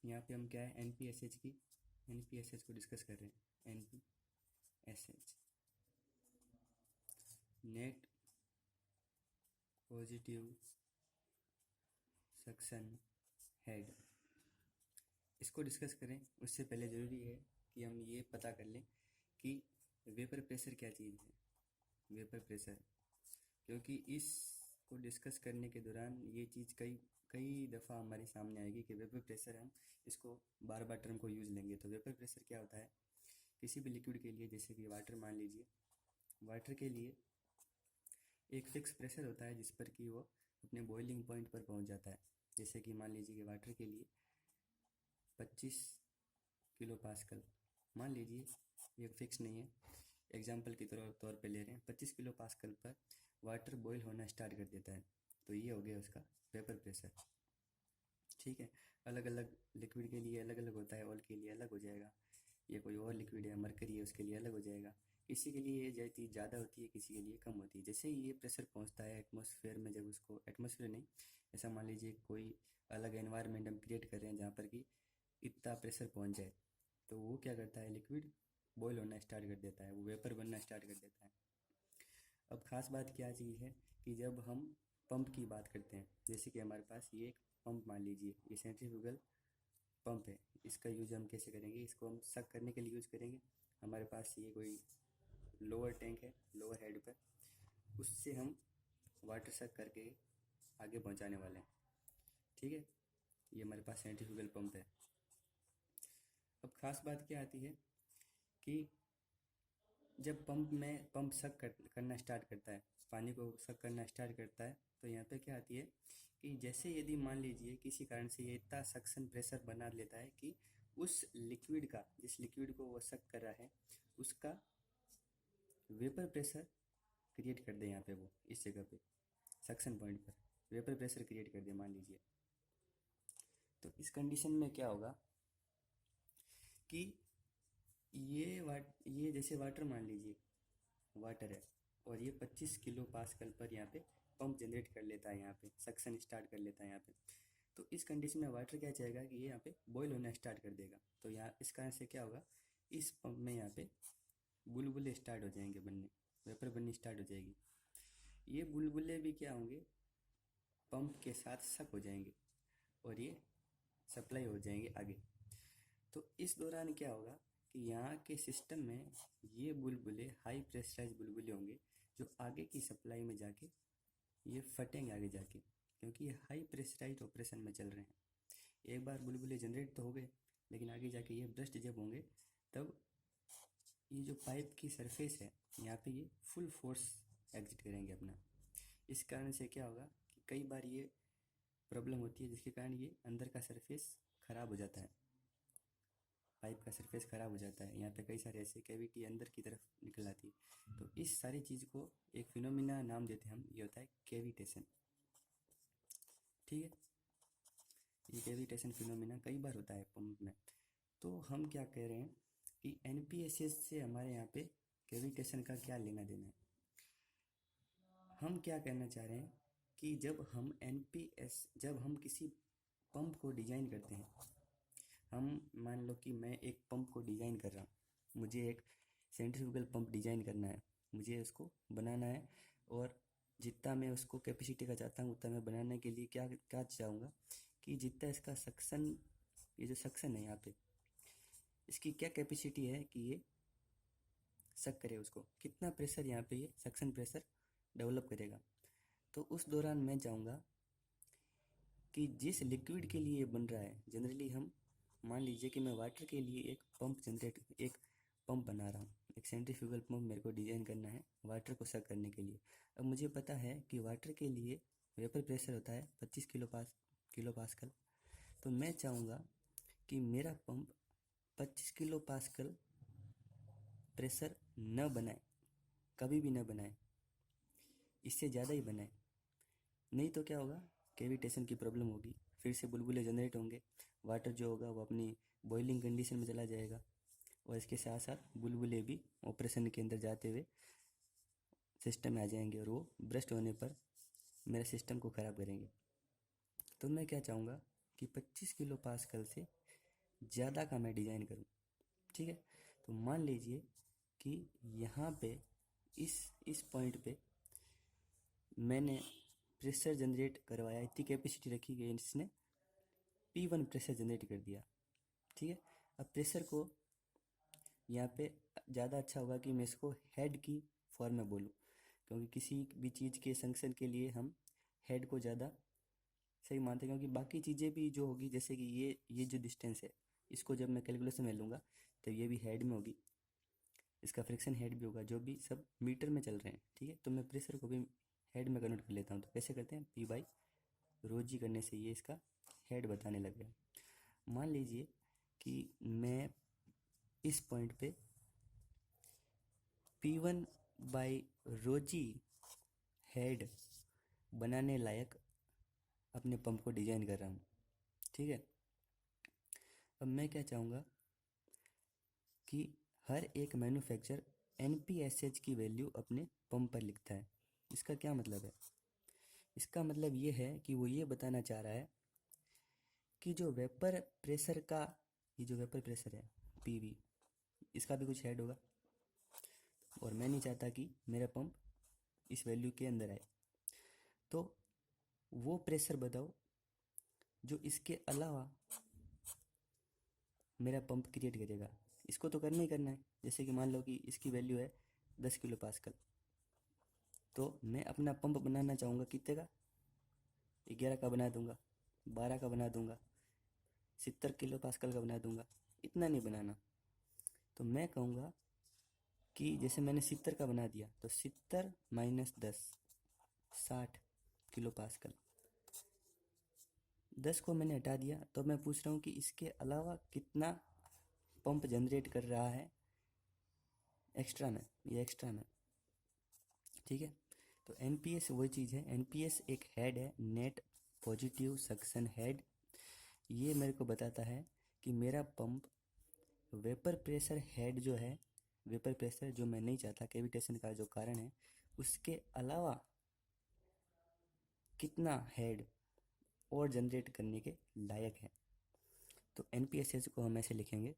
यहाँ पे हम क्या है एनपीएसएच को डिस्कस कर रहे हैं। NPSH net positive suction head, इसको डिस्कस करें उससे पहले ज़रूरी है कि हम ये पता कर लें कि वेपर प्रेशर क्या चीज़ है। वेपर प्रेशर, क्योंकि इसको डिस्कस करने के दौरान ये चीज़ कई कई दफ़ा हमारे सामने आएगी कि वेपर प्रेशर, हम इसको बार बार टर्म को यूज़ लेंगे। तो वेपर प्रेशर क्या होता है किसी भी लिक्विड के लिए, जैसे कि वाटर मान लीजिए, वाटर के लिए एक फिक्स प्रेशर होता है जिस पर कि वो अपने बॉइलिंग पॉइंट पर पहुंच जाता है। जैसे कि मान लीजिए कि वाटर के लिए 25 किलो पास्कल, मान लीजिए, ये फिक्स नहीं है, एग्जाम्पल के तौर पे ले रहे हैं, 25 किलो पास्कल पर वाटर बॉईल होना स्टार्ट कर देता है। तो ये हो गया उसका वेपर प्रेशर। ठीक है, अलग अलग लिक्विड के लिए अलग अलग होता है, ऑयल के लिए अलग हो जाएगा, ये कोई और लिक्विड है मरकरी है उसके लिए अलग हो जाएगा। किसी के लिए ये ज़्यादा होती है, किसी के लिए कम होती है। जैसे ही ये प्रेशर पहुंचता है एटमॉस्फेयर में, जब उसको एटमॉस्फेयर नहीं, ऐसा मान लीजिए कोई अलग एनवायरनमेंट हम क्रिएट कर रहे हैं जहाँ पर कि इतना प्रेशर पहुंच जाए, तो वो क्या करता है, लिक्विड बॉयल होना स्टार्ट कर देता है, वो वेपर बनना स्टार्ट कर देता है। अब ख़ास बात क्या चीज़ है कि जब हम पंप की बात करते हैं, जैसे कि हमारे पास ये एक पंप मान लीजिए, ये सेंट्रीफ्यूगल पंप है, इसका यूज हम कैसे करेंगे, इसको हम सक करने के लिए यूज़ करेंगे। हमारे पास ये कोई लोअर टैंक है, लोअर हेड पर, उससे हम वाटर सक करके आगे पहुंचाने वाले हैं। ठीक है, ये हमारे पास सेंट्रीफ्यूगल पंप है। अब ख़ास बात क्या आती है कि जब पंप करना स्टार्ट करता है, पानी को सक करना स्टार्ट करता है, तो यहाँ पे क्या आती है कि जैसे यदि मान लीजिए किसी कारण से ये इतना सक्शन प्रेशर बना लेता है कि उस लिक्विड का, जिस लिक्विड को वो सक कर रहा है, उसका वेपर प्रेशर क्रिएट कर दे। यहाँ पे वो इस जगह पे सक्शन पॉइंट पर वेपर प्रेशर क्रिएट कर दे मान लीजिए, तो इस कंडीशन में क्या होगा कि ये जैसे वाटर मान लीजिए, वाटर है, और ये 25 किलो पास्कल पर यहाँ पे पंप जनरेट कर लेता है, यहाँ पे सक्शन स्टार्ट कर लेता है यहाँ पे। तो इस कंडीशन में वाटर क्या चाहेगा कि ये यहाँ पे बॉईल होना स्टार्ट कर देगा। तो यहाँ इस कारण से क्या होगा, इस पंप में यहाँ पे बुलबुले स्टार्ट हो जाएंगे बनने, वेपर बननी स्टार्ट हो जाएगी। ये बुलबुले भी क्या होंगे, पंप के साथ सक हो जाएंगे और ये सप्लाई हो जाएंगे आगे। तो इस दौरान क्या होगा कि यहाँ के सिस्टम में ये बुलबुले हाई प्रेशराइज बुलबुले होंगे, जो आगे की सप्लाई में जाके ये फटेंगे आगे जाके, क्योंकि ये हाई प्रेशराइज ऑपरेशन में चल रहे हैं। एक बार बुलबुले जनरेट तो हो गए, लेकिन आगे जाके ये ब्रस्ट जब होंगे, तब ये जो पाइप की सरफेस है यहाँ पे ये फुल फोर्स एग्जिट करेंगे अपना। इस कारण से क्या होगा कि कई बार ये प्रॉब्लम होती है, जिसके कारण ये अंदर का सरफेस ख़राब हो जाता है, पाइप का सरफेस ख़राब हो जाता है। यहाँ पे कई सारे ऐसे कैविटी अंदर की तरफ निकल आती है। तो इस सारी चीज़ को एक फिनोमिना नाम देते हैं हम, ये होता है कैविटेशन। ठीक है, ये कैविटेशन फिनोमिना कई बार होता है पंप में। तो हम क्या कह रहे हैं कि एनपीएसएस से हमारे यहाँ पे कैविटेशन का क्या लेना देना है। हम क्या कहना चाह रहे हैं कि जब हम किसी पंप को डिजाइन करते हैं, हम मान लो कि मैं एक पंप को डिजाइन कर रहा हूँ, मुझे एक सेंट्रीफ्यूगल पंप डिजाइन करना है, मुझे उसको बनाना है, और जितना मैं उसको कैपेसिटी का चाहता हूँ उतना मैं बनाने के लिए क्या क्या चाहूँगा कि जितना इसका सक्शन, ये जो सक्शन है यहाँ पे, इसकी क्या कैपेसिटी है कि ये सक करे, उसको कितना प्रेशर यहाँ पे ये सक्शन प्रेशर डेवलप करेगा। तो उस दौरान मैं चाहूँगा कि जिस लिक्विड के लिए ये बन रहा है, जनरली हम मान लीजिए कि मैं वाटर के लिए एक पंप बना रहा हूँ, एक सेंट्रीफ्यूगल पंप मेरे को डिजाइन करना है वाटर को सक करने के लिए। अब मुझे पता है कि वाटर के लिए वेपर प्रेशर होता है 25 किलो पास्कल। तो मैं चाहूँगा कि मेरा पंप 25 किलो पास्कल प्रेशर न बनाए, कभी भी न बनाए, इससे ज़्यादा ही बनाए। नहीं तो क्या होगा, कैविटेशन की प्रॉब्लम होगी, फिर से बुलबुले जनरेट होंगे, वाटर जो होगा वो अपनी बॉइलिंग कंडीशन में चला जाएगा, और इसके साथ साथ बुलबुले भी ऑपरेशन के अंदर जाते हुए सिस्टम में आ जाएंगे, और वो ब्रस्ट होने पर मेरे सिस्टम को ख़राब करेंगे। तो मैं क्या चाहूँगा कि 25 किलो पास्कल से ज़्यादा का मैं डिज़ाइन करूँ। ठीक है, तो मान लीजिए कि यहाँ पे इस पॉइंट पे मैंने प्रेशर जनरेट करवाया, इतनी कैपेसिटी रखी गई, इसने P1 प्रेशर जनरेट कर दिया। ठीक है, अब प्रेशर को यहाँ पे ज़्यादा अच्छा होगा कि मैं इसको हेड की फॉर्म में बोलूँ, क्योंकि किसी भी चीज़ के फंक्शन के लिए हम हेड को ज़्यादा सही मानते हैं, क्योंकि बाकी चीज़ें भी जो होगी, जैसे कि ये जो डिस्टेंस है, इसको जब मैं कैलकुलेशन में लूँगा तो ये भी हेड में होगी, इसका फ्रिक्शन हेड भी होगा, जो भी सब मीटर में चल रहे हैं। ठीक है, तो मैं प्रेशर को भी हेड में कन्वर्ट कर लेता हूँ। तो कैसे करते हैं, P/ρg करने से ये इसका हेड बताने लग गया। मान लीजिए कि मैं इस पॉइंट पे P1/ρg हेड बनाने लायक अपने पंप को डिजाइन कर रहा हूँ। ठीक है, अब मैं क्या चाहूँगा कि हर एक मैन्युफैक्चर NPSH की वैल्यू अपने पंप पर लिखता है। इसका क्या मतलब है, इसका मतलब ये है कि वो ये बताना चाह रहा है कि जो वेपर प्रेशर का, ये जो वेपर प्रेशर है PV, इसका भी कुछ हेड होगा, और मैं नहीं चाहता कि मेरा पंप इस वैल्यू के अंदर आए। तो वो प्रेशर बताओ जो इसके अलावा मेरा पंप क्रिएट करेगा। इसको तो करना ही करना है। जैसे कि मान लो कि इसकी वैल्यू है 10 किलो पास्कल, तो मैं अपना पंप बनाना चाहूँगा कितने का, 11 का बना दूंगा, 12 का बना दूंगा, 70 किलो पास्कल का बना दूंगा, इतना नहीं बनाना। तो मैं कहूँगा कि जैसे मैंने 70 का बना दिया, तो 70 माइनस 10, 60 किलो पास्कल। 10 को मैंने हटा दिया, तो मैं पूछ रहा हूँ कि इसके अलावा कितना पंप जनरेट कर रहा है एक्स्ट्रा में, ये एक्स्ट्रा में। ठीक है, तो NPS वही चीज़ है। NPS एक हेड है, नेट पॉजिटिव सक्शन हेड। ये मेरे को बताता है कि मेरा पंप वेपर प्रेशर हेड जो है, वेपर प्रेशर जो मैं नहीं चाहता, कैविटेशन का जो कारण है, उसके अलावा कितना हेड और जनरेट करने के लायक है। तो NPSH को हम ऐसे लिखेंगे,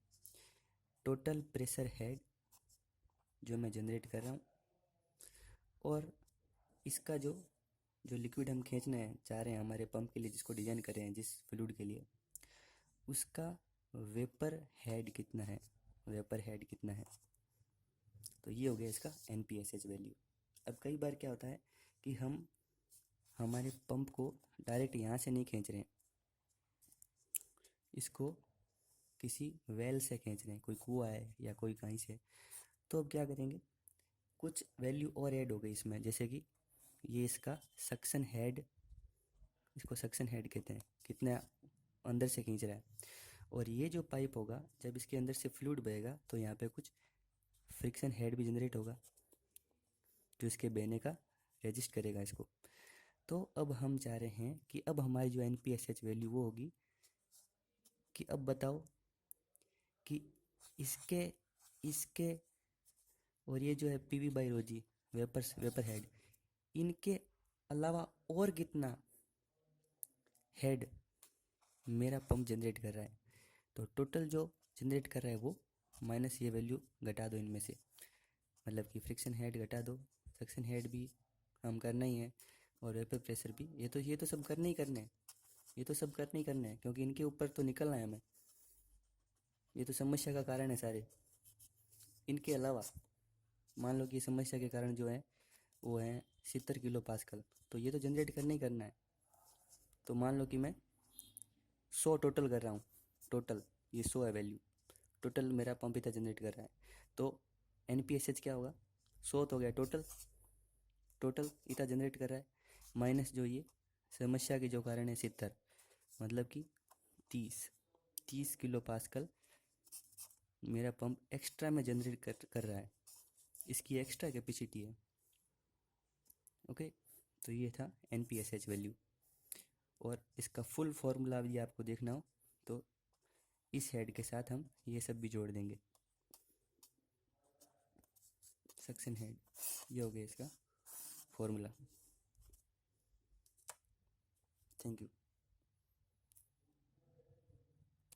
टोटल प्रेशर हेड जो मैं जनरेट कर रहा हूँ, और इसका जो जो लिक्विड हम खींचना है चाह रहे हैं हमारे पंप के लिए, जिसको डिज़ाइन कर रहे हैं, जिस फ्लूइड के लिए, उसका वेपर हेड कितना है, वेपर हेड कितना है। तो ये हो गया इसका NPSH वैल्यू। अब कई बार क्या होता है कि हम हमारे पंप को डायरेक्ट यहाँ से नहीं खींच रहे हैं, इसको किसी वेल से खींच रहे हैं, कोई कुआं है या कोई कहीं से। तो अब क्या करेंगे, कुछ वैल्यू और ऐड हो गई इसमें, जैसे कि ये इसका सक्शन हेड, इसको सक्शन हेड कहते हैं, कितना अंदर से खींच रहा है। और ये जो पाइप होगा, जब इसके अंदर से फ्लूइड बहेगा, तो यहाँ पे कुछ फ्रिक्शन हेड भी जनरेट होगा, जो इसके बहने का रेजिस्ट करेगा इसको। तो अब हम चाह रहे हैं कि अब हमारी जो NPSH वैल्यू वो होगी कि अब बताओ कि इसके इसके और ये जो है PV/ρg वेपर हेड, इनके अलावा और कितना हेड मेरा पंप जनरेट कर रहा है। तो टोटल जो जनरेट कर रहा है वो माइनस ये वैल्यू घटा दो इनमें से, मतलब कि फ्रिक्शन हेड घटा दो, सक्शन हेड भी हम करना ही है, और वेपर प्रेशर भी। ये तो सब करने ही करने हैं, ये तो सब करने ही करने हैं, क्योंकि इनके ऊपर तो निकलना है हमें। ये तो समस्या का कारण है सारे। इनके अलावा मान लो कि समस्या के कारण जो है वो है 70 किलो पास्कल, तो ये तो जनरेट करना ही करना है। तो मान लो कि मैं 100 टोटल कर रहा हूँ, टोटल ये 100 है वैल्यू, टोटल मेरा पंप इतना जनरेट कर रहा है। तो NPSH क्या होगा, 100 तो हो गया टोटल, टोटल इतना जनरेट कर रहा है, माइनस जो ये समस्या के जो कारण है 70, मतलब कि 30 किलो पास्कल मेरा पंप एक्स्ट्रा में जनरेट कर रहा है, इसकी एक्स्ट्रा कैपेसिटी है। ओके, तो ये था NPSH वैल्यू। और इसका फुल फॉर्मूला यदि आपको देखना हो तो इस हेड के साथ हम ये सब भी जोड़ देंगे, सक्शन हेड, ये हो गया इसका फॉर्मूला। Thank you.